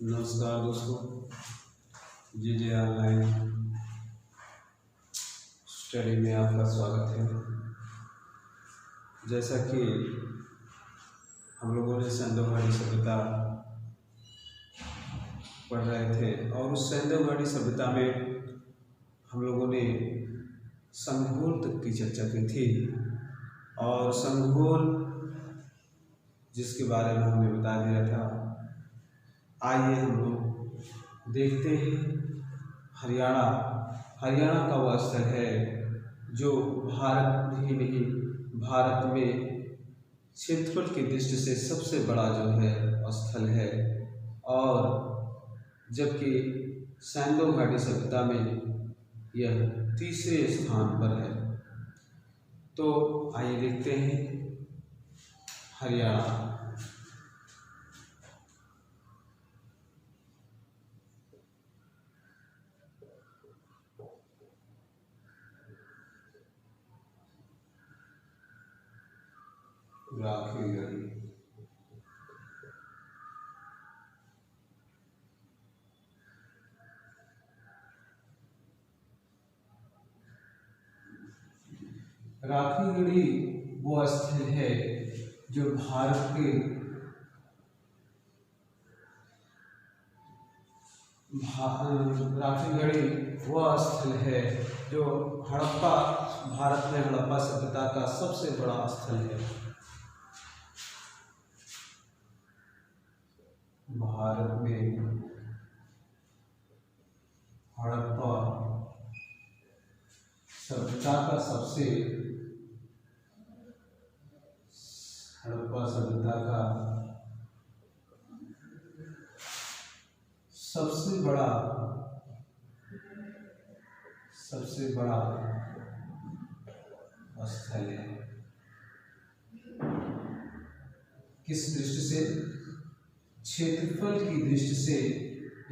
नमस्कार दोस्तों, जी online study में आपका स्वागत है। जैसा कि हम लोगों ने सिंधु घाटी सभ्यता पढ़ रहे थे और उस सिंधु घाटी सभ्यता में हम लोगों ने संघोल तक की चर्चा की थी और संघोल जिसके बारे में हमने बता दिया था। आइए हम लोग देखते हैं हरियाणा का वह स्थल है जो भारत ही नहीं, भारत में क्षेत्रफल की दृष्टि से सबसे बड़ा जो है स्थल है और जबकि सिंधु घाटी सभ्यता में यह तीसरे स्थान पर है। तो आइए देखते हैं हरियाणा। राखीगढ़ी राखीगढ़ी वो स्थल है जो भारत के राखीगढ़ी वह स्थल है जो हड़प्पा, भारत में हड़प्पा सभ्यता का सबसे बड़ा स्थल है। भारत में हड़प्पा सभ्यता का सबसे बड़ा स्थल है। किस दृष्टि से? क्षेत्रफल की दृष्टि से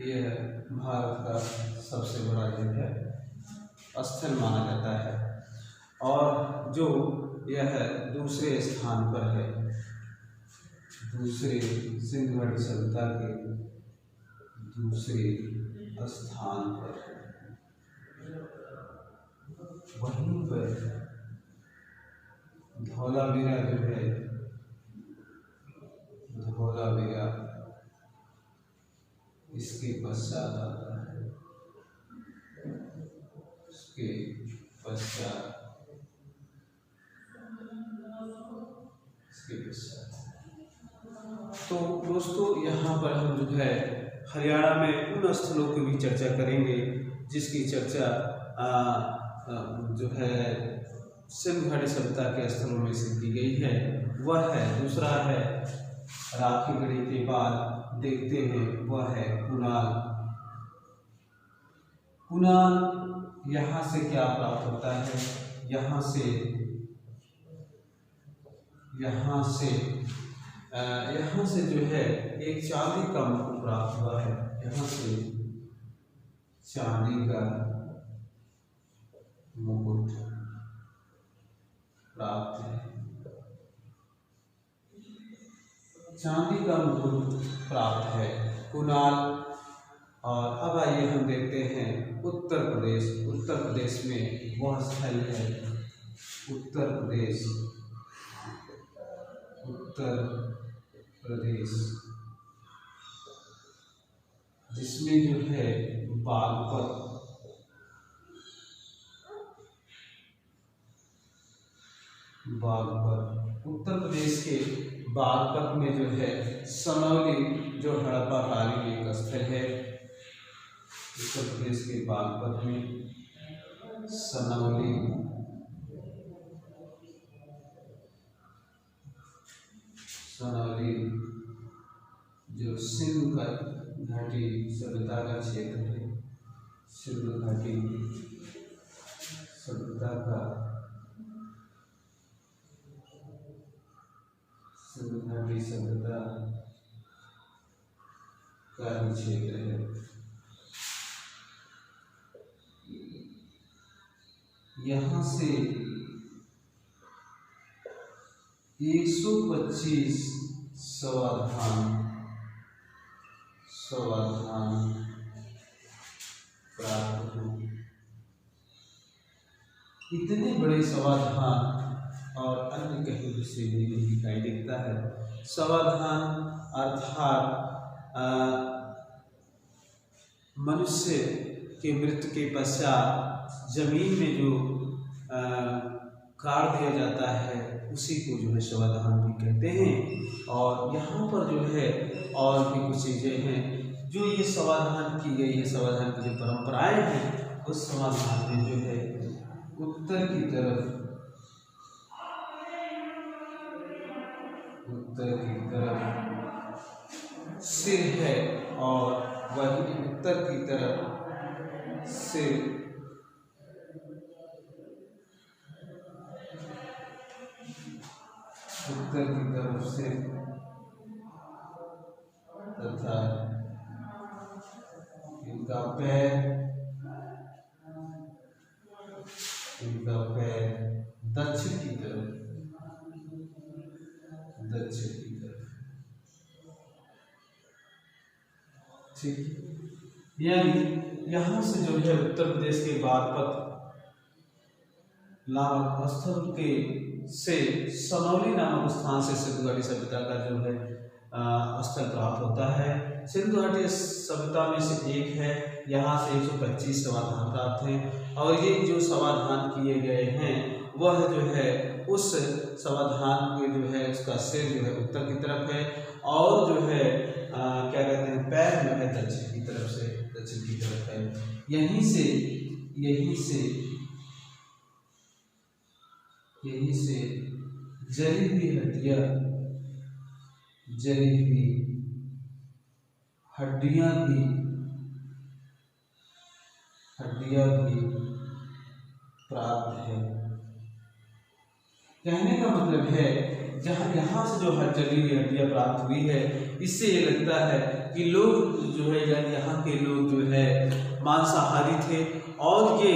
यह भारत का सबसे बड़ा जो है स्थल माना जाता है और जो यह दूसरे स्थान पर है, दूसरे सिंधु घाटी सभ्यता के दूसरे स्थान पर। वहीं पर धौलावीरा जो है, धौलावीरा इसके पश्चात आता है, इसके पश्चात तो दोस्तों यहाँ पर हम जो है हरियाणा में उन स्थलों की भी चर्चा करेंगे जिसकी चर्चा जो है सिंधु घाटी सभ्यता के स्थलों में से की गई है। वह है, दूसरा है राखीगढ़ी के बाद देखते हैं वह है कुणाल। कुणाल यहाँ से क्या प्राप्त होता है? यहाँ से जो है एक चांदी का मुकुट प्राप्त हुआ है। यहाँ से चांदी का मुकुट प्राप्त है, चांदी का मुकुट प्राप्त है कुणाल। और अब आइए हम देखते हैं उत्तर प्रदेश में वह स्थल है उत्तर प्रदेश जिसमें जो है बागपत, उत्तर प्रदेश के बागपत में जो है सनौली जो हड़प्पा कालीन एक स्थल है। उत्तर प्रदेश के बागपत में सनौली जो सिंधु घाटी सभ्यता का क्षेत्र है, सिंधु घाटी सभ्यता का क्षेत्र है। यहाँ से 125 समाधान समाधान प्राप्त हो। इतने बड़े समाधान और अन्य कहीं दूसरे में नहीं दिखाई देता है। समाधान अर्थात मनुष्य के मृत्यु के पश्चात जमीन में जो गाड़ दिया जाता है उसी को जो है समाधान भी कहते हैं। और यहाँ पर जो है और भी कुछ चीज़ें हैं जो ये समाधान की गई है। समाधान की जो परंपराएं हैं उस समाधान में जो है उत्तर की तरफ सिर है और वही उत्तर की तरफ सिर तथा इनका पैर दक्षिण की तरफ ठीक। यानी यहाँ से जो है उत्तर प्रदेश के बागपत नामक स्थल के से सनौली नामक स्थान से सिंधु घाटी सभ्यता का जो है स्थल प्राप्त होता है। सिंधु घाटी सभ्यता में से एक है। यहाँ से 125 समाधान प्राप्त हैं और ये जो समाधान किए गए हैं वह जो है उस समाधान के जो है उसका सिर जो है उत्तर की तरफ है और जो है क्या कहते हैं पैर जो है दक्षिण की तरफ है। यहीं से जली हुई हड्डियां भी प्राप्त है। कहने का मतलब है यहाँ से जो जली हुई हड्डियां प्राप्त हुई है इससे ये लगता है कि लोग जो है यानी यहाँ के लोग जो है मांसाहारी थे और ये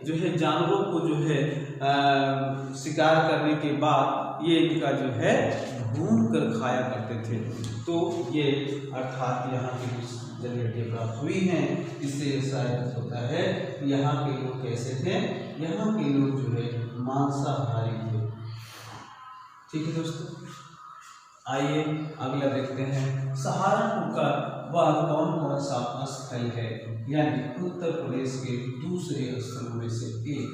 जो है जानवरों को जो है शिकार करने के बाद ये इनका जो है भून कर खाया करते थे। तो ये अर्थात यहाँ की जली हड्डियां प्राप्त हुई हैं। इससे शायद होता है कि यहाँ के लोग कैसे थे, यहाँ के लोग जो है मांसाहारी थे। ठीक है दोस्तों, आइए अगला देखते हैं सहारनपुर का वह कौन सा स्थल है यानी उत्तर प्रदेश के दूसरे स्थलों में से एक।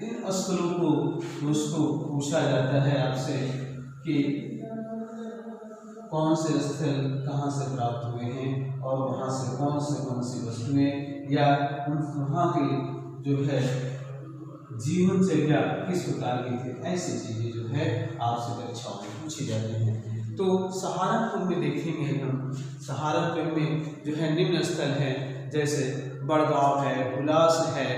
इन स्थलों को दोस्तों पूछा जाता है आपसे कि कौन से स्थल कहाँ से प्राप्त हुए हैं और वहाँ से कौन सी वस्तुएं या वहाँ के जो है जीवनचर्या किस प्रकार की थी, ऐसी चीजें जो है आपसे परीक्षाओं में पूछी जाती हैं। तो सहारनपुर में देखेंगे हम, सहारनपुर में जो है निम्न स्थल है जैसे बड़गांव है, हुलास है,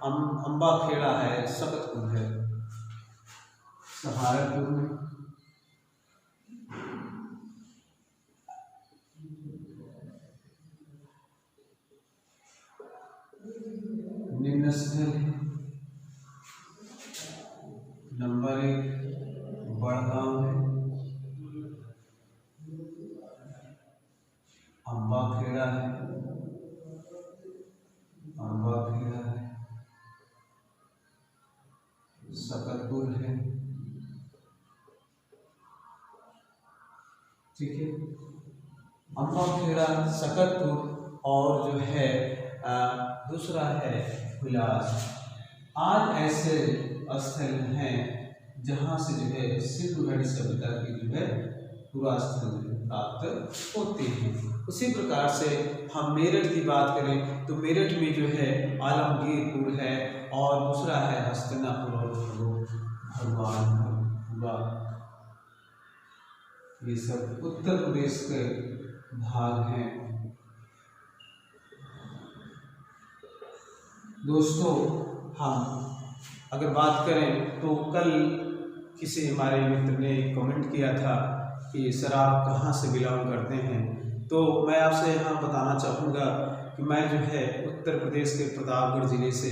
अम्बाखेड़ा है, सकतपुर है। सहारनपुर में निम्न स्थल है। नंबर 1 बड़गांव है, अम्बाखेड़ा है, सकतपुर है। ठीक है, अम्बाखेड़ा, सकतपुर और जो है दूसरा है हुलास। आज ऐसे स्थल हैं जहाँ से जो है सिंधु घाटी सभ्यता की जो है पूरा स्थल प्राप्त होते हैं। उसी प्रकार से हम मेरठ की बात करें तो मेरठ में जो है आलमगीरपुर है और दूसरा है हस्तिनापुर और भगवानपुरा। ये सब उत्तर प्रदेश के भाग हैं। दोस्तों हम अगर बात करें तो कल किसी हमारे मित्र ने कमेंट किया था कि सर आप कहाँ से बिलोंग करते हैं, तो मैं आपसे यहाँ बताना चाहूँगा कि मैं जो है उत्तर प्रदेश के प्रतापगढ़ ज़िले से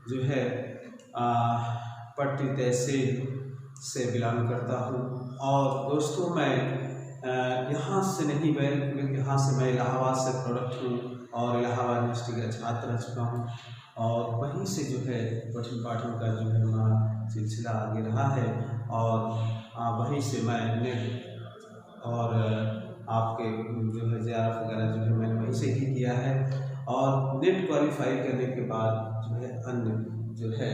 जो है पट्टी तहसील से बिलोंग करता हूँ। और दोस्तों मैं यहाँ से नहीं, यहाँ से मैं इलाहाबाद से प्रोडक्ट हूँ और इलाहाबाद यूनिवर्सिटी का छात्र रह चुका हूँ। और वहीं से जो है पठन पाठन का जो है हमारा सिलसिला आगे रहा है। और वहीं से मैं नेट और आपके जो है JRF वगैरह जो है मैंने वहीं से ही किया है। और नेट क्वालिफाई करने के बाद जो है अन्य जो है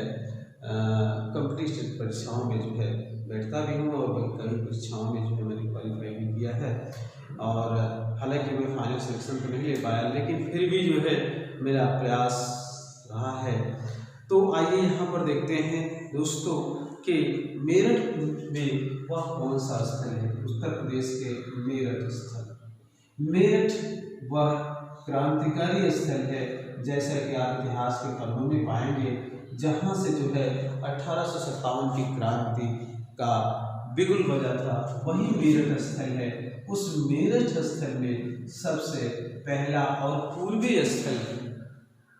कॉम्पिटिटिव परीक्षाओं में जो है बैठता भी हूँ और कई परीक्षाओं में जो है मैंने क्वालिफाई भी किया है। और हालांकि मैं फाइनल सिलेक्शन तो नहीं ले पाया, लेकिन फिर भी जो है मेरा प्रयास रहा है। तो आइए यहाँ पर देखते हैं दोस्तों कि मेरठ में वह कौन सा स्थल है। उत्तर प्रदेश के मेरठ स्थल, मेरठ वह क्रांतिकारी स्थल है, जैसा कि आप इतिहास के पन्नों में पाएंगे, जहाँ से जो है 1857 की क्रांति का बिगुल बजा था, वही मेरठ स्थल है। उस मेरठ स्थल में सबसे पहला और पूर्वी स्थल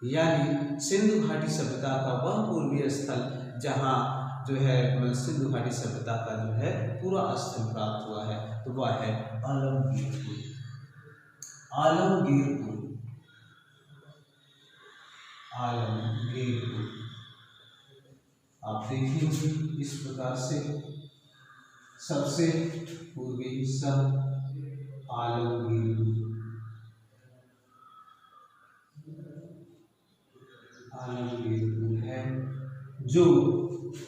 यानी सिंधु घाटी सभ्यता का वह पूर्वी स्थल जहाँ जो है सिंधु घाटी सभ्यता का जो है पूरा स्थल प्राप्त हुआ है, तो वह है आलमगीरपुर। आलमगीरपुर, आलमगीरपुर आप देखिए इस प्रकार से सबसे पूर्वी हिस्सा आलमगीरपुर, आलमगीरपुर है जो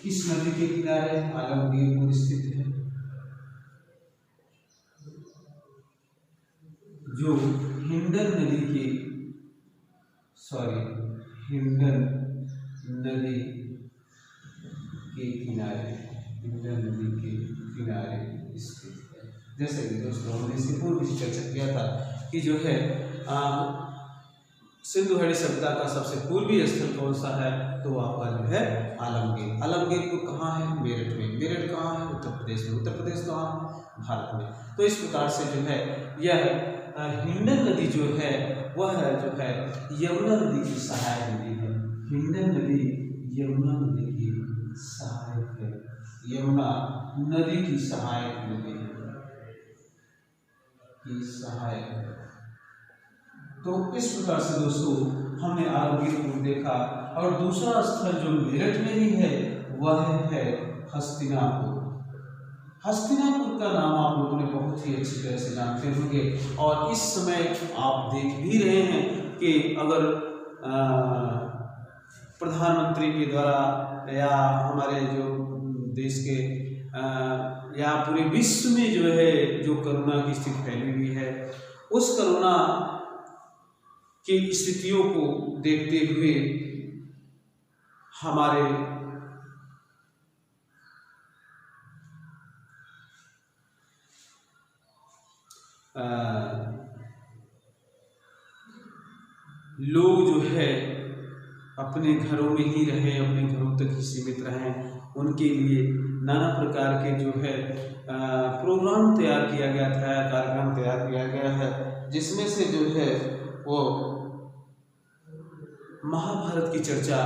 किस नदी के किनारे आलमगीरपुर स्थित है, जो हिंडन नदी के हिंडन नदी के किनारे, हिंडन नदी के किनारे स्थित है। जैसे कि दोस्तों हमने इसके पूर्व भी चर्चा किया था कि जो है सिंधु घाटी सभ्यता का सबसे पूर्वी स्थल कौन सा है, तो आपका जो है आलमगीर। आलमगीरपुर कहाँ है? मेरठ में। मेरठ कहाँ है? उत्तर प्रदेश में। उत्तर प्रदेश कहाँ है? भारत में। तो इस प्रकार से जो है यह हिंडन नदी जो है वह जो है यमुना नदी की सहायक नदी है। हिंडन नदी यमुना नदी की सहायक है, यमुना नदी की सहायक नदी की सहायक है। तो इस प्रकार से दोस्तों हमने आलमगीरपुर देखा। और दूसरा स्थल जो मेरठ में ही है वह है हस्तिनापुर। हस्तिनापुर का नाम आप लोगों ने बहुत ही अच्छी तरह से जानते होंगे। और इस समय आप देख भी रहे हैं कि अगर प्रधानमंत्री के द्वारा या हमारे जो देश के या पूरे विश्व में जो है जो कोरोना की स्थिति फैली हुई है, उस कोरोना की स्थितियों को देखते हुए हमारे लोग जो है अपने घरों में ही रहें, अपने घरों तक ही सीमित रहें। उनके लिए नाना प्रकार के जो है प्रोग्राम तैयार किया गया था, कार्यक्रम तैयार किया गया है, जिसमें से जो है वो महाभारत की चर्चा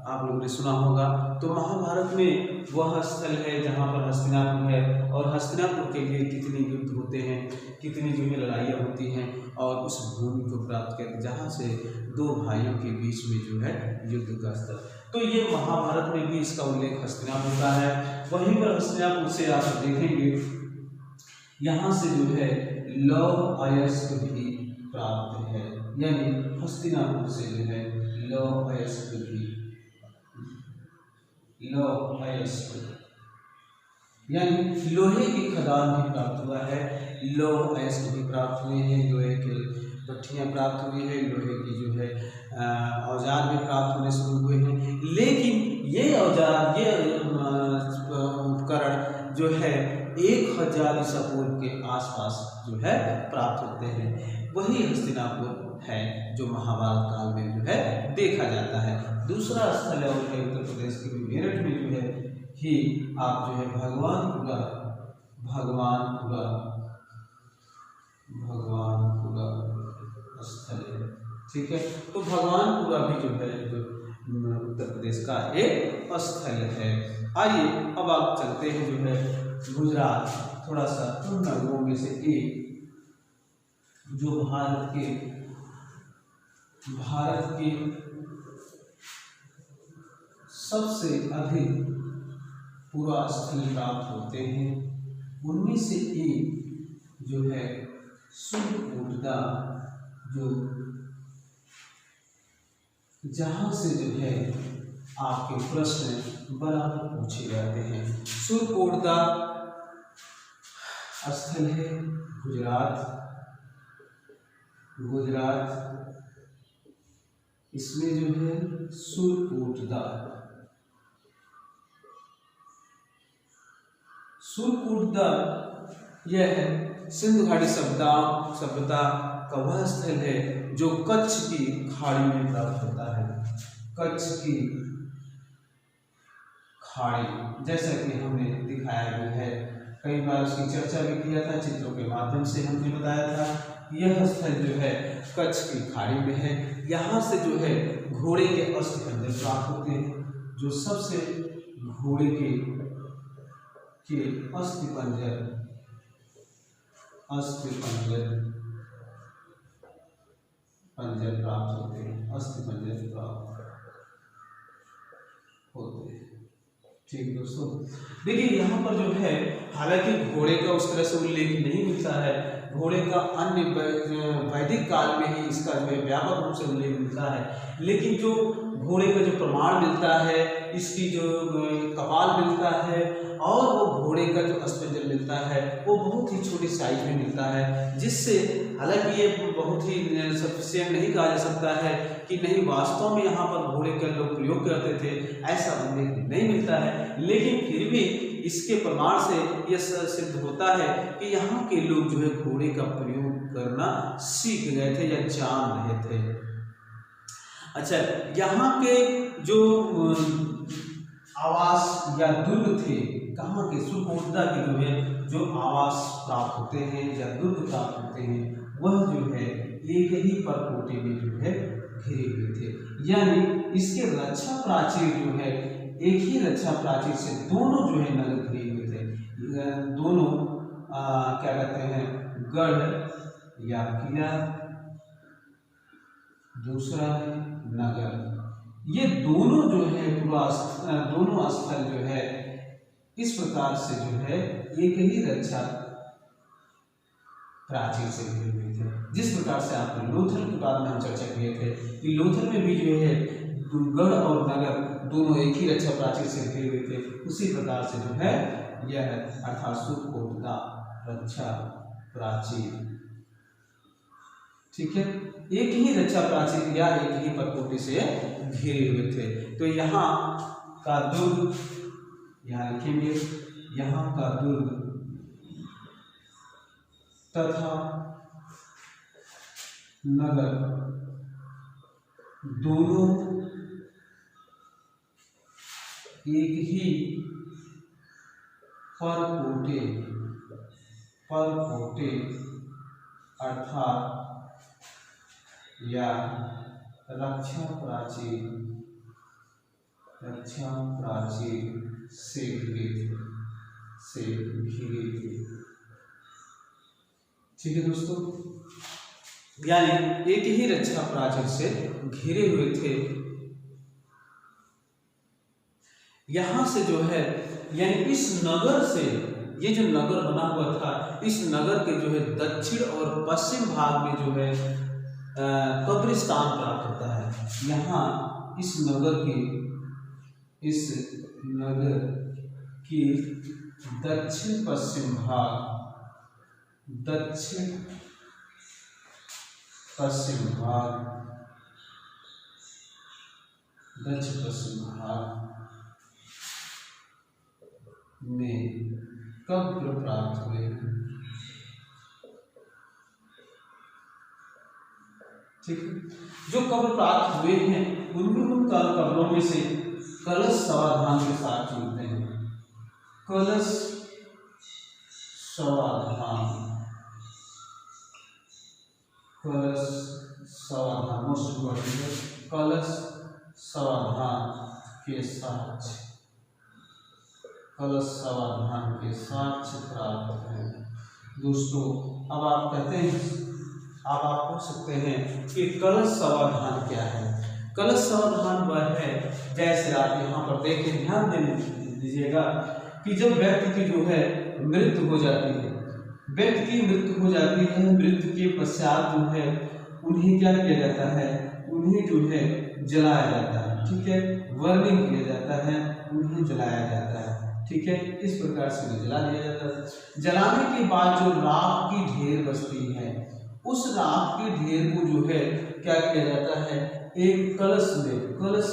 आप लोगों ने सुना होगा। तो महाभारत में वह स्थल है जहाँ पर हस्तिनापुर है, और हस्तिनापुर के लिए कितने युद्ध होते हैं, कितनी जो है लड़ाइयाँ होती हैं, और उस भूमि को प्राप्त कर जहाँ से दो भाइयों के बीच में जो है युद्ध का स्थल। तो ये महाभारत में भी इसका उल्लेख हस्तिनापुर का है। वहीं पर हस्तिनापुर से आप देखेंगे यहाँ से जो है लौह अयस्क भी प्राप्त है, यानी हस्तिनापुर से जो है लौह अयस्क भी, लौह अयस्क यानी लोहे की खदान भी प्राप्त हुआ है, लौह अयस्क भी प्राप्त हुए हैं, लोहे के भट्टियाँ प्राप्त हुई है, लोहे की जो है औजार भी प्राप्त होने शुरू हुए हैं। लेकिन ये औजार, ये उपकरण जो है 1000 ईसा पूर्व के आसपास जो है प्राप्त होते हैं। वही हस्तिनापुर है जो महाभारत काल में जो है देखा जाता है। दूसरा स्थल है उत्तर प्रदेश के मेरठ में जो है ही आप जो है भगवानपुरा स्थल है। ठीक है, तो भगवानपुरा भी जो है जो उत्तर प्रदेश का एक स्थल है। आइए अब आप चलते हैं जो है गुजरात, थोड़ा सा उन नगरों में से एक जो भारत के सबसे अधिक पूरा स्थल प्राप्त होते हैं, उनमें से एक जो है सुरकोटदा, जो जहां से जो है आपके प्रश्न बराबर पूछे जाते हैं। सुरकोटदा स्थल है गुजरात, इसमें जो है सुरकोटदा यह सिंधु घाटी सभ्यता का वह स्थल है जो कच्छ की खाड़ी में प्राप्त होता है। कच्छ की खाड़ी, जैसा कि हमने दिखाया भी है, कई बार उसकी चर्चा भी किया था, चित्रों के माध्यम से हमने बताया था। यह स्थल जो है कच्छ की खाड़ी में है। यहाँ से जो है घोड़े के अस्थिपंजर प्राप्त होते हैं, जो सबसे घोड़े के अस्थिपंजर प्राप्त होते हैं, अस्थिपंजर प्राप्त होते हैं। ठीक दोस्तों, देखिए यहाँ पर जो है हालांकि घोड़े का उस तरह से उल्लेख नहीं मिलता है, घोड़े का अन्य वैदिक काल में ही इसका जो है व्यापक रूप से उल्लेख मिलता है, लेकिन जो घोड़े का जो प्रमाण मिलता है, इसकी जो कपाल मिलता है और वो घोड़े का जो अस्थिपंजर मिलता है वो बहुत ही छोटी साइज में मिलता है, जिससे हालांकि ये बहुत ही सफिशिएंट नहीं कहा जा सकता है कि नहीं वास्तव में यहाँ पर घोड़े का लोग प्रयोग करते थे, ऐसा उल्लेख नहीं मिलता है। लेकिन फिर भी इसके प्रमाण से यह सिद्ध होता है कि यहाँ के लोग जो है घोड़े का प्रयोग करना सीख गए थे या जान रहे थे। अच्छा, यहाँ के जो आवास या दुर्ग थे, कहाँ के सुरकोटदा के जो है जो आवास प्राप्त होते हैं या दुर्ग प्राप्त होते हैं, वह जो है एक ही परकोटे में जो है घिरे हुए थे। यानी इसके रक्षा प्राचीर जो है एक ही रक्षा प्राचीर से दोनों जो है नगर घिरे हुए थे। दोनों क्या कहते हैं, गढ़ या किला, दूसरा है नगर, ये दोनों जो है दोनों स्थल जो है इस प्रकार से जो है एक ही रक्षा प्राचीर से घिरे हुए थे। जिस प्रकार से आपने लोथल के बारे में हम चर्चा किए थे कि लोथल में भी जो है गढ़ और नगर दोनों एक ही रक्षा प्राचीर से घिरे हुए थे, उसी प्रकार से जो है यह अर्थात सुरकोटदा रक्षा प्राचीर, ठीक है, एक ही रक्षा प्राचीर या एक ही परकोटे से घिरे हुए थे। तो यहाँ का दुर्ग, यहाँ लिखेंगे, यहाँ का दुर्ग तथा नगर दोनों एक ही परकोटे अर्थात या रक्षा प्राचीर से घिरे थे। ठीक है दोस्तों, यानी एक ही रक्षा प्राचीर से घिरे हुए थे। यहां से जो है यानी इस नगर से, ये जो नगर बना हुआ था, इस नगर के जो है दक्षिण और पश्चिम भाग में जो है कब्रिस्तान प्राप्त होता है। यहाँ इस नगर की दक्षिण पश्चिम भाग में कब्र प्राप्त हुए। ठीक है, जो कब्र प्राप्त हुए हैं उनमें उन कब्रों में से कलश समाधान के साथ जुड़ते हैं। कलश समाधान मोस्ट इम्पोर्टेंट, कलश समाधान के साक्ष्य, कलश समाधान के साक्ष्य प्राप्त हैं। दोस्तों अब आप कहते हैं, अब आप पूछ सकते हैं कि कलश समाधान क्या है। कलश समाधान वह है, जैसे आप यहाँ पर देखें, ध्यान दीजिएगा कि जब व्यक्ति की जो है मृत्यु हो जाती है, व्यक्ति की मृत्यु हो जाती है, मृत्यु के पश्चात जो है उन्हें क्या किया जाता है, उन्हें जो है जलाया जाता है, ठीक है, बर्निंग किया जाता है, उन्हें जलाया जाता है, ठीक है, इस प्रकार से उन्हें जला दिया जाता है। जलाने के बाद जो राख की ढेर बचती है, उस राख के ढेर को जो है क्या किया जाता है, एक कलश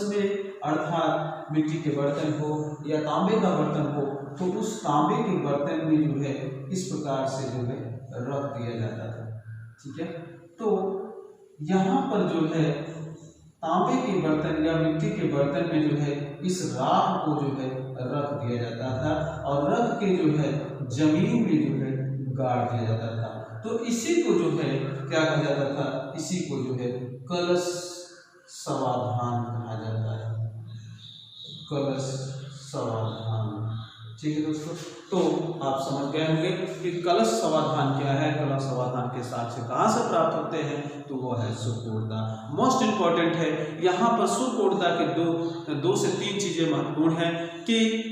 में अर्थात मिट्टी के बर्तन हो या तांबे का बर्तन हो, तो उस तांबे के बर्तन में जो है इस प्रकार से जो है रख दिया जाता था, ठीक है। तो यहाँ पर जो है तांबे के बर्तन या मिट्टी के बर्तन में जो है इस राख को जो है रख दिया जाता था और रख के जो है जमीन में जो है गाड़ दिया जाता था। तो इसी को जो है क्या कहा जाता था, इसी को जो है कलश समाधान कहा जाता है, कलश समाधान, ठीक है दोस्तों। तो आप समझ गए होंगे कि कलश समाधान क्या है। कलश समाधान के साक्ष्य कहाँ से प्राप्त होते हैं, तो वो है सुरकोटदा। मोस्ट इंपॉर्टेंट है यहाँ पर सुरकोटदा के दो से तीन चीजें महत्वपूर्ण हैं कि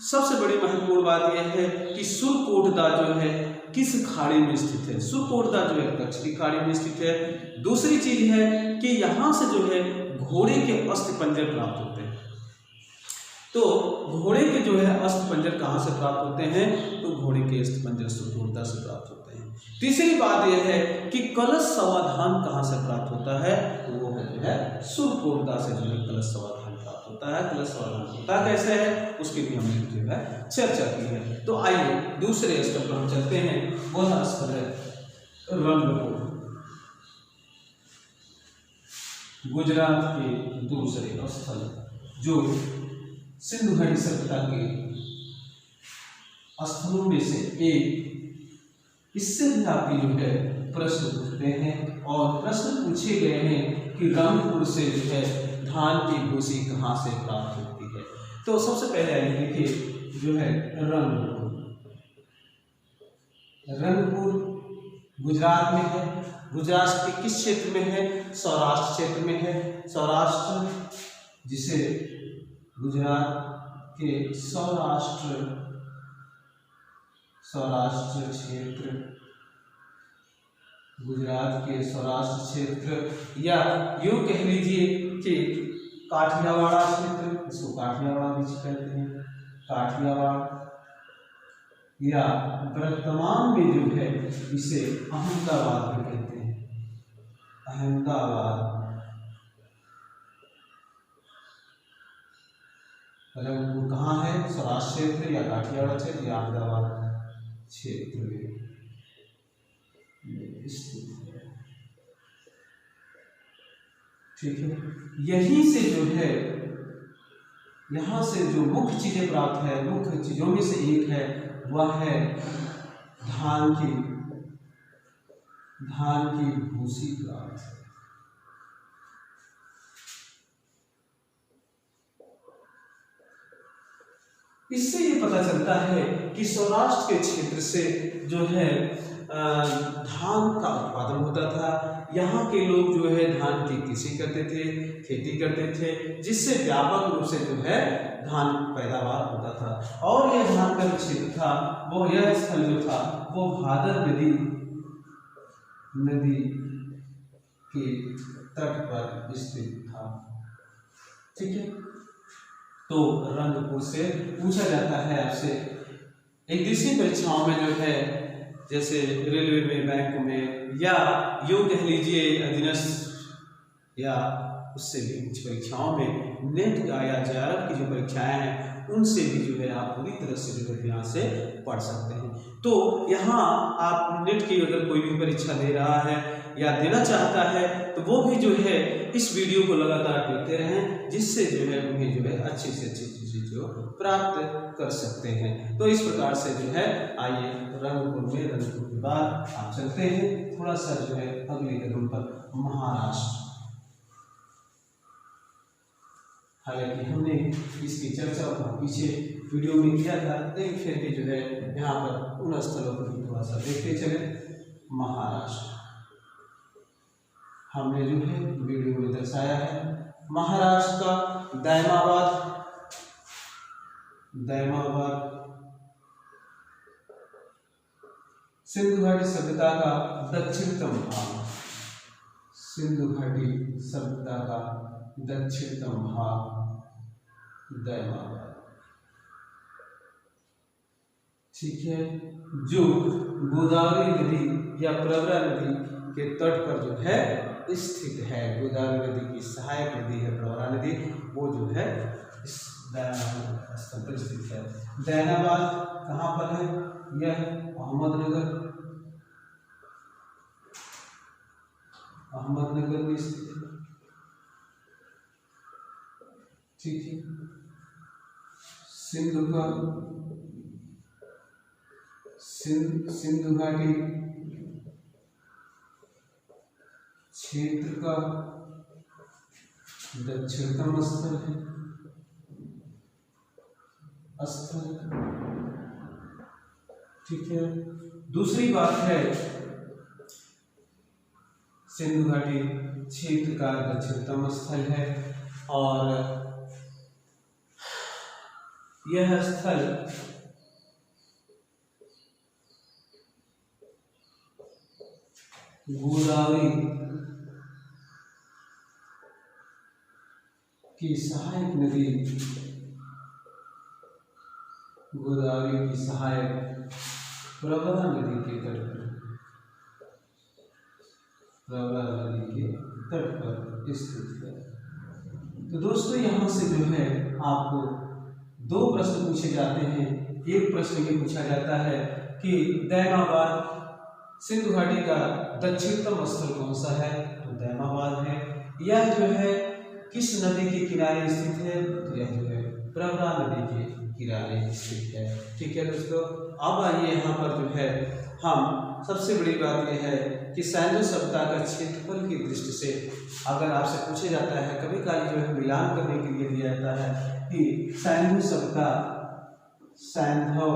सबसे बड़ी महत्वपूर्ण बात यह है कि सुरकोटदा जो है किस खाड़ी में स्थित है। सुरकोटदा जो है कच्छ की खाड़ी में स्थित है। दूसरी चीज है कि यहाँ से जो है घोड़े के अस्थिपंजर प्राप्त होते हैं। तो घोड़े के जो है अस्थिपंजर कहाँ से प्राप्त होते हैं, तो घोड़े के अस्थिपंजर सुरकोटदा से प्राप्त होते हैं। तीसरी बात यह है कि कलश समाधान कहाँ से प्राप्त होता है, तो वो जो है सुरकोटदा से जो है कलश समाधान प्राप्त होता है। कलश समाधान होता कैसे है, उसके भी हमने जो है चर्चा की है। तो आइए दूसरे स्तर पर हम चलते हैं। वह स्तर है रंगपुर, गुजरात के दूसरे स्थल, जो सिंधु घाटी सभ्यता के स्थलों में से एक। इससे भी आपके जो है प्रश्न पूछते हैं और प्रश्न पूछे गए हैं कि रंगपुर से जो है धान की भूसी कहाँ से प्राप्त होती है। तो सबसे पहले आइए देखिए जो है रंगपुर गुजरात में है। गुजरात के किस क्षेत्र में है, सौराष्ट्र क्षेत्र में है। सौराष्ट्र, जिसे गुजरात के सौराष्ट्र क्षेत्र, गुजरात के सौराष्ट्र क्षेत्र, या यूं कह लीजिए कि काठियावाड़ क्षेत्र, इसको काठियावाड़ भी कहते हैं, काठियावाड़, या वर्तमान में जो है इसे अहमदाबाद भी कहते हैं, अहमदाबाद। रंगपुर कहाँ है, सौराष्ट्र क्षेत्र या काठियावाड़ क्षेत्र या अहमदाबाद क्षेत्र में स्थित है, ठीक है। यहीं से जो है, यहाँ से जो मुख्य चीजें प्राप्त है, मुख्य चीजों में से एक है वह है धान की भूसी प्राप्त है। इससे ये पता चलता है कि सौराष्ट्र के क्षेत्र से जो है धान का उत्पादन होता था। यहाँ के लोग जो है धान की कृषि करते थे, खेती करते थे, जिससे व्यापक रूप से जो है धान पैदावार होता था। और यह धान का जो क्षेत्र था, वो यह स्थल जो था वो भादर नदी के तट पर स्थित था, ठीक है। तो रंगपुर से पूछा जाता है आपसे एक दूसरी परीक्षाओं में जो है, जैसे रेलवे में, बैंक में, या यूं कह लीजिए अधीनस्थ या उससे भी कुछ परीक्षाओं में, नेट या जेआरएफ की जो परीक्षाएं हैं उनसे भी जो है आप पूरी तरह से जो है ध्यान से पढ़ सकते हैं। तो यहाँ आप नेट की अगर कोई भी परीक्षा दे रहा है या देना चाहता है तो वो भी जो है इस वीडियो को लगातार देखते रहें, जिससे जो है उन्हें जो है अच्छी से अच्छी चीजें जो प्राप्त कर सकते हैं। तो इस प्रकार से जो है आइए रंगपुर के बाद आप चलते हैं थोड़ा सा जो है अगले कदम पर, महाराष्ट्र। हालांकि हमने इसकी चर्चा पीछे वीडियो में किया था, लेकिन फिर भी जो है यहाँ पर उन स्थलों पर थोड़ा सा देखते चले। महाराष्ट्र हमने जो है वीडियो में दर्शाया है। महाराष्ट्र का दैमाबाद सिंधु घाटी सभ्यता का दक्षिणतम भाग, सिंधु घाटी सभ्यता का दक्षिणतम भाग दैमाबाद, ठीक है, जो गोदावरी नदी या प्रवरा नदी के तट पर जो है स्थित है। गोदावरी नदी की सहायक नदी है प्रवरा नदी, वो जो है इस दैनाबाद स्थल पर स्थित है। दैनाबाद कहाँ पर है? यह अहमदनगर में स्थित है, ठीक है। सिंधु घाटी क्षेत्र का दक्षिणतम स्थल है, ठीक है। दूसरी बात है, सिंधु घाटी क्षेत्र का दक्षिणतम स्थल है और यह स्थल गोदावरी की सहायक नदी, गोदावरी की सहायक प्रवरा नदी के तट पर, प्रवरा नदी के तट पर स्थित है। तो दोस्तों यहाँ से जो है आपको दो प्रश्न पूछे जाते हैं। एक प्रश्न ये पूछा जाता है कि दैमाबाद सिंधु घाटी का दक्षिणतम स्थल कौन सा है? तो दैमाबाद है। यह जो है किस नदी के किनारे स्थित है? तो यह जो है प्रवरा नदी के किनारे स्थित है, ठीक है दोस्तों। अब आइए यहाँ पर जो है हम सबसे बड़ी बात यह है कि सैंधव सभ्यता का क्षेत्रफल की दृष्टि से अगर आपसे पूछा जाता है, कभी काली जो है मिलान करने के लिए दिया जाता है कि सैंधव सभ्यता, सैंधव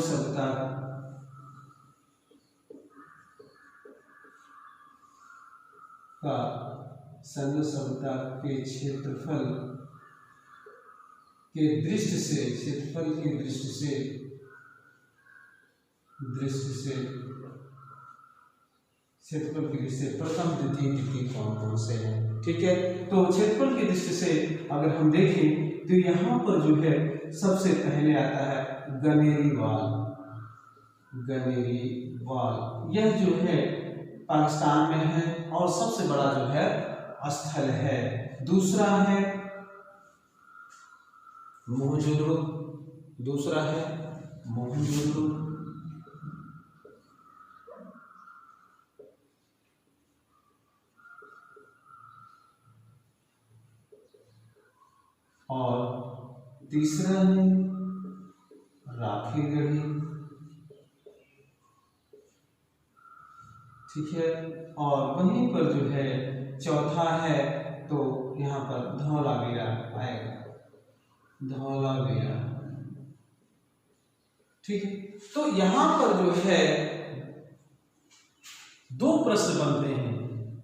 सभ्यता का सैंधव सभ्यता के क्षेत्रफल के दृष्टि से, क्षेत्रफल की दृष्टि से क्षेत्रफल की दृष्टि से प्रथम, द्वितीय, तृतीय कौन कौन से हैं, ठीक है। तो क्षेत्रफल की दृष्टि से अगर हम देखें तो यहाँ पर जो है सबसे पहले आता है गनेरीवाल। यह जो है पाकिस्तान में है और सबसे बड़ा जो है स्थल है। दूसरा है मोहनजोदड़ो, और तीसरा है राखीगढ़ी, ठीक है। और वहीं पर जो है चौथा है तो यहाँ पर धौलावीरा आएगा, ठीक है। तो यहाँ पर जो है दो प्रश्न बनते हैं।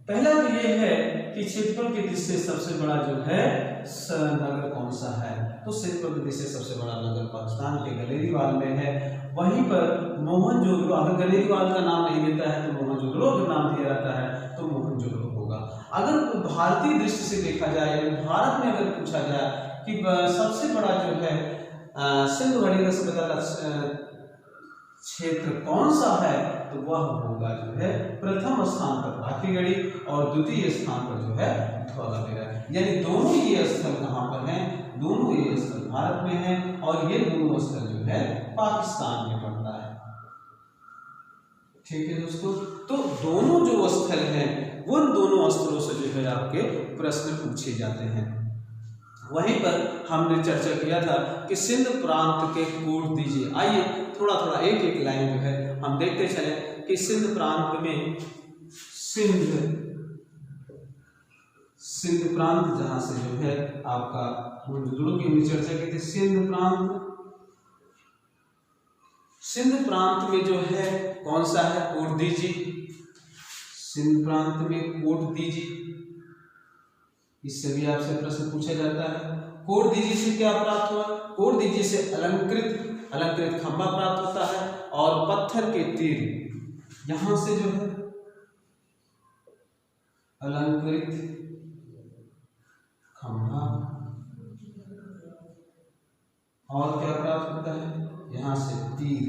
पहला तो ये है कि क्षेत्रफल की दृष्टि से सबसे बड़ा जो है नगर कौन सा है? तो क्षेत्रफल की दृष्टि से सबसे बड़ा नगर पाकिस्तान के गनेरीवाल में है। वहीं पर मोहनजोदड़ो, अगर गनेरीवाल का नाम नहीं देता है तो मोहनजोदड़ो अगर नाम दिया जाता है तो मोहनजोदड़ो होगा। अगर भारतीय दृष्टि से देखा जाए, भारत में अगर पूछा जाए कि सबसे बड़ा जो है सिंधु घाटी सभ्यता का क्षेत्र कौन सा है, तो वह होगा जो है प्रथम स्थान पर राखीगढ़ी और द्वितीय स्थान पर जो है धौलावीरा। यानी दोनों ये स्थल कहाँ पर हैं? दोनों ये स्थल भारत में हैं और ये दोनों स्थल जो है पाकिस्तान में पड़ता है, ठीक है दोस्तों। तो दोनों जो स्थल हैं उन दोनों स्थलों से जो है आपके प्रश्न पूछे जाते हैं। वहीं पर हमने चर्चा किया था कि सिंध प्रांत के कोड दीजिए। आइए थोड़ा थोड़ा एक एक लाइन जो है हम देखते चले कि सिंध प्रांत में सिंध प्रांत जहां से जो है आपका जुड़ों की हमने चर्चा की थी। सिंध प्रांत में जो है कौन सा है, कोड दीजिए। सिंध प्रांत में कोड दीजिए, इससे भी आपसे प्रश्न पूछा जाता है। कोड दीजिए से क्या प्राप्त हुआ, कोड दीजिए से अलंकृत खंभा प्राप्त होता है और पत्थर के तीर, यहां से जो है अलंकृत खंभा और क्या प्राप्त होता है, यहां से तीर,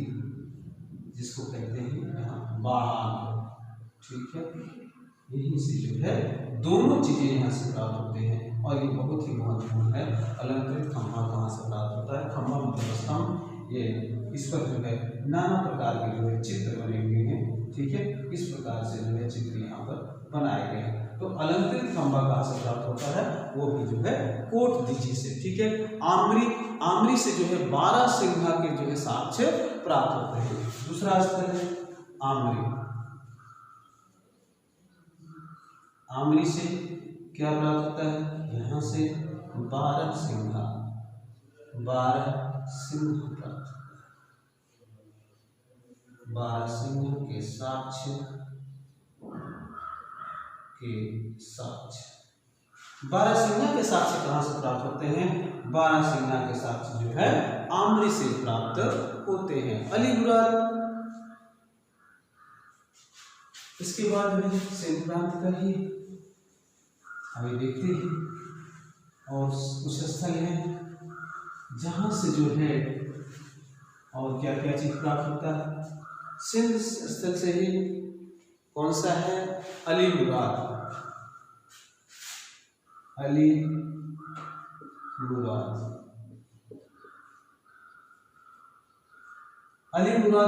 जिसको कहते हैं यहाँ बाण। ठीक है, यहीं से जो है दोनों चीजें यहाँ से प्राप्त होते हैं और ये बहुत ही महत्वपूर्ण है। अलंकृत खंभा कहाँ से प्राप्त होता है, खंभा मतलब स्तंभ। ये इस पर जो है नाना प्रकार के जो है चित्र बने हुए हैं। ठीक है, इस प्रकार से जो है चित्र यहाँ पर बनाए गए हैं। तो अलंकृत खंभा कहाँ से प्राप्त होता है, वो भी जो है कोट दीजिए से। ठीक है, आमरी से जो है 12 सिंघा के जो है साक्ष्य प्राप्त होते हैं। दूसरा स्थल है आमरी से क्या प्राप्त होता है, यहाँ से 12 सिंह प्राप्त, 12 सिंह के साक्ष्य 12 सिंह के साक्ष्य कहाँ से प्राप्त होते हैं, 12 सिंह के साक्ष्य जो है आमरी से प्राप्त होते हैं। अलीमुराद, इसके बाद में सिंध प्रांत का ही हमें देखते हैं और कुछ स्थल है जहां से जो है और क्या क्या चीज प्राप्त होता है। सिंध स्थल से ही कौन सा है, अलीमुराद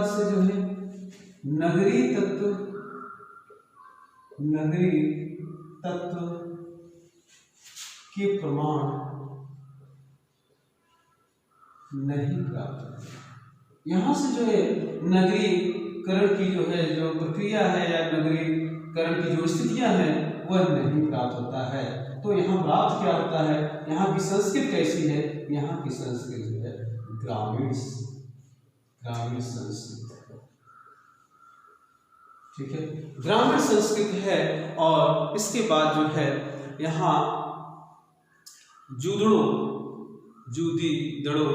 से जो है नगरी तत्व के प्रमाण नहीं प्राप्त होते। यहां से जो है नगरीकरण की जो है जो प्रक्रिया है या नगरीकरण की जो स्थितियां हैं वह नहीं प्राप्त होता है। तो यहाँ प्राप्त क्या होता है, यहाँ की संस्कृति कैसी है, यहाँ की संस्कृति जो है ग्रामीण संस्कृति। ठीक है, ग्रामीण संस्कृति है। और इसके बाद जो है यहाँ जूदी दड़ो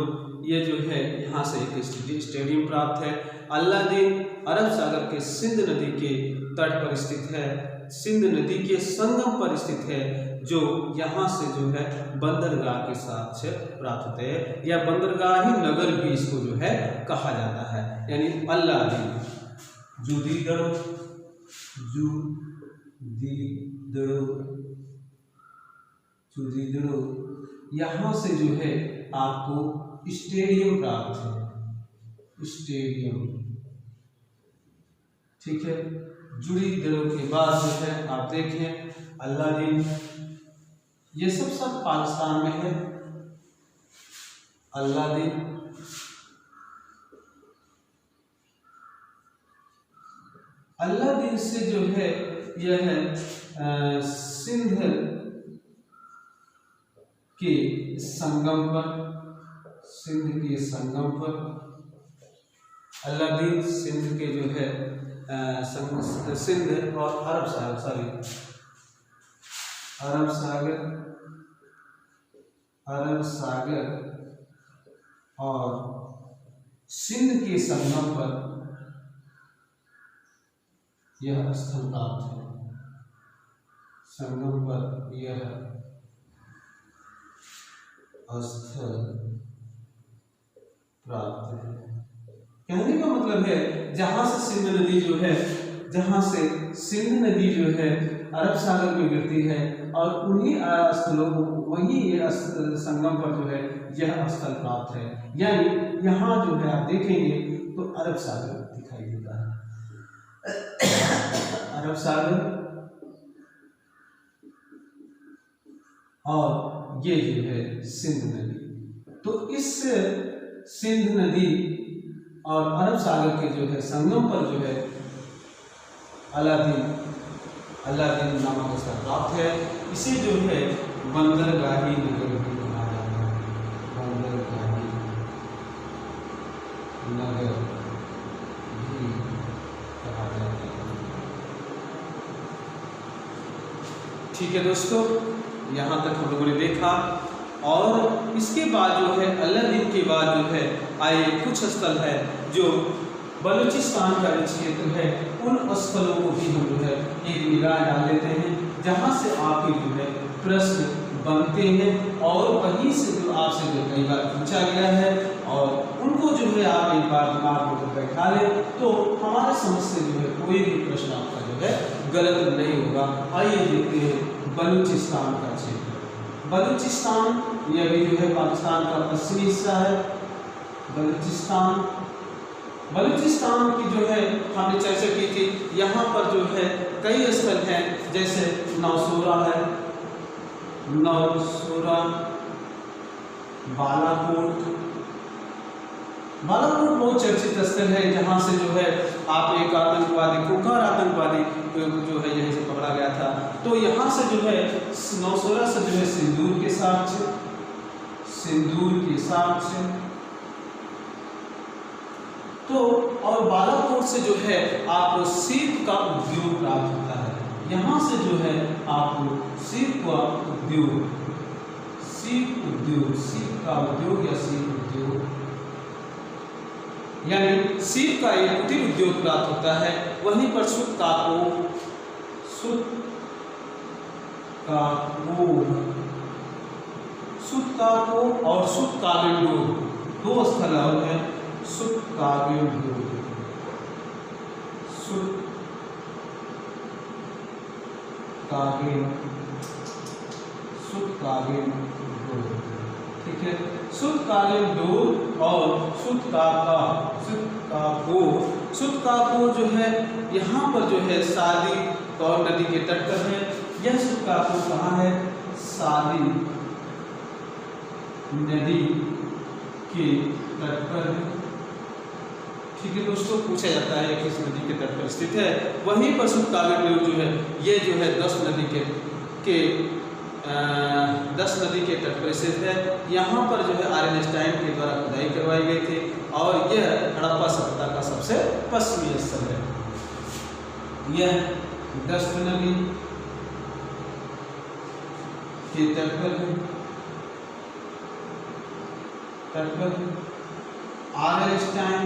ये जो है यहाँ से एक स्टेडियम प्राप्त है। अल्लादीन अरब सागर के सिंध नदी के तट पर स्थित है, सिंध नदी के संगम पर स्थित है, जो यहाँ से जो है बंदरगाह के साथ प्राप्त होते हैं या बंदरगाही नगर भी इसको जो है कहा जाता है। यानी अल्लादीन जूदी दड़ो यहाँ से जो है आपको स्टेडियम प्राप्त है, स्टेडियम। ठीक है, जुड़ी दड़ों के बाद जो है आप देखें अल्लादीन, ये सब पाकिस्तान में है। अल्लादीन से जो है यह है सिंध के संगम पर अल्लादीन सिंध के जो है सिंध और अरब सागर और सिंध के संगम पर यह स्थल प्राप्त है, संगम पर यह स्थल प्राप्त है। कहने का मतलब है जहां से सिंध नदी जो है अरब सागर में गिरती है और उन्हीं स्थलों को वहीं ये संगम पर जो है यह स्थल प्राप्त है। यानी यहाँ जो है आप देखेंगे तो अरब सागर दिखाई देता है, अरब सागर और ये जो है सिंध नदी। तो इस सिंध नदी और अरब सागर के जो है संगम पर जो है अलादीन नामक स्थल प्राप्त है। इसे जो है बंदरगाही नगर भी कहा जाता है, बंदरगाही नगर भी कहा जाता है। ठीक है दोस्तों, यहाँ तक हम लोगों ने देखा। और इसके बाद जो है अलादीन के बाद जो है आए कुछ स्थल है जो बलूचिस्तान का जो क्षेत्र है, उन स्थलों को भी हम जो है एक निगाह डाल लेते हैं, जहाँ से आपके जो है प्रश्न बनते हैं और वहीं से जो आपसे जो कई बार पूछा गया है, और उनको जो है आप एक बार दिमाग में बैठा लें तो हमारे समझ से जो है कोई भी प्रश्न आपका जो है गलत नहीं होगा। आइए देखते हैं बलूचिस्तान का क्षेत्र। बलूचिस्तान यह भी जो है पाकिस्तान का पश्चिमी हिस्सा है। बलूचिस्तान की जो है हमने चर्चा की थी, यहाँ पर जो है कई स्थल हैं, जैसे नौशेरा है, नौशेरा, बालाकोट बहुत चर्चित स्थल है, जहाँ से जो है आप एक आतंकवादी कुकर आतंकवादी जो है यहीं से पकड़ा गया था। तो यहाँ से जो है नौशेरा से जो है सिंदूर के साक्ष्य तो, और बालाकोट से जो है आप सीप का उद्योग प्राप्त होता है। यहाँ से जो है आप सीप का उद्योग यानी सीप का एक कुटीर उद्योग प्राप्त होता है। वहीं पर सुतकाको और सुतकागेंडोर दो स्थल और हैं। सुतकागेंडोर ठीक है। सुतकागेंडोर और सुतकाको जो है यहाँ पर जो है सादी गौर नदी के तट पर है। यह सुतकाको कहाँ है? सादी नदी के तट पर है। ठीक है दोस्तों, पूछा जाता है किस नदी के तट पर स्थित है। वहीं पर सुतकागेंडोर जो है ये जो है 10 नदी के तट पर स्थित है। यहाँ पर जो है आर्यनस्टाइन के द्वारा खुदाई करवाई गई थी और यह हड़प्पा सभ्यता का सबसे पश्चिमी स्थल है। यह 10 नदी के तट पर आर्यनस्टाइन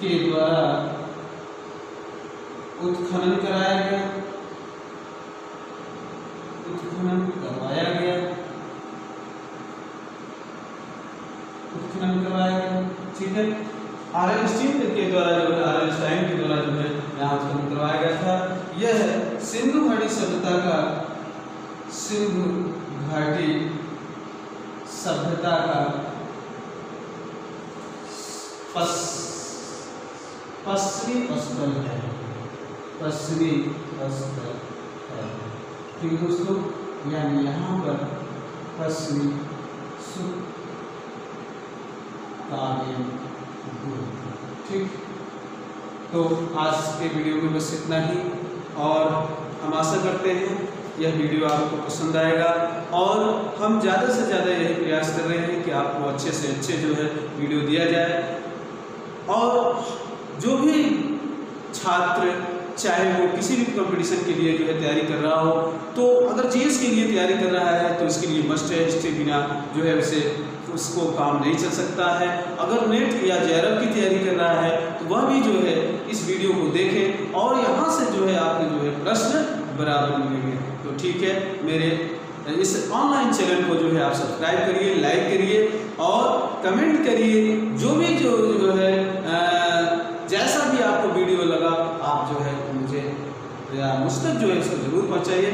के द्वारा उत्खनन करवाया गया। ठीक है। आर्यनस्टाइन के द्वारा जो है यहाँ उत्खनन करवाया गया था। यह सिंधु घाटी सभ्यता का पश्चिमी स्थल है। ठीक है दोस्तों, यानी यहाँ पर पश्चिमी ठीक। तो आज के वीडियो में बस इतना ही, और हम आशा करते हैं यह वीडियो आपको पसंद आएगा, और हम ज़्यादा से ज़्यादा यही प्रयास कर रहे हैं कि आपको अच्छे से अच्छे जो है वीडियो दिया जाए। और जो भी छात्र चाहे वो किसी भी कंपटीशन के लिए जो है तैयारी कर रहा हो, तो अगर जीएस के लिए तैयारी कर रहा है तो इसके लिए मस्ट है, इसके बिना जो है उसको काम नहीं चल सकता है। अगर नेट या जेआरएफ की तैयारी कर रहा है तो वह भी जो है इस वीडियो को देखें, और यहाँ से जो है आपके जो है प्रश्न बराबर मिलेंगे। तो ठीक है, मेरे इस ऑनलाइन चैनल को जो है आप सब्सक्राइब करिए, लाइक करिए और कमेंट करिए। जो भी जो है जैसा भी आपको वीडियो लगा आप जो है मुझे या मुझ तक जो है इसको जरूर पहुँचाइए।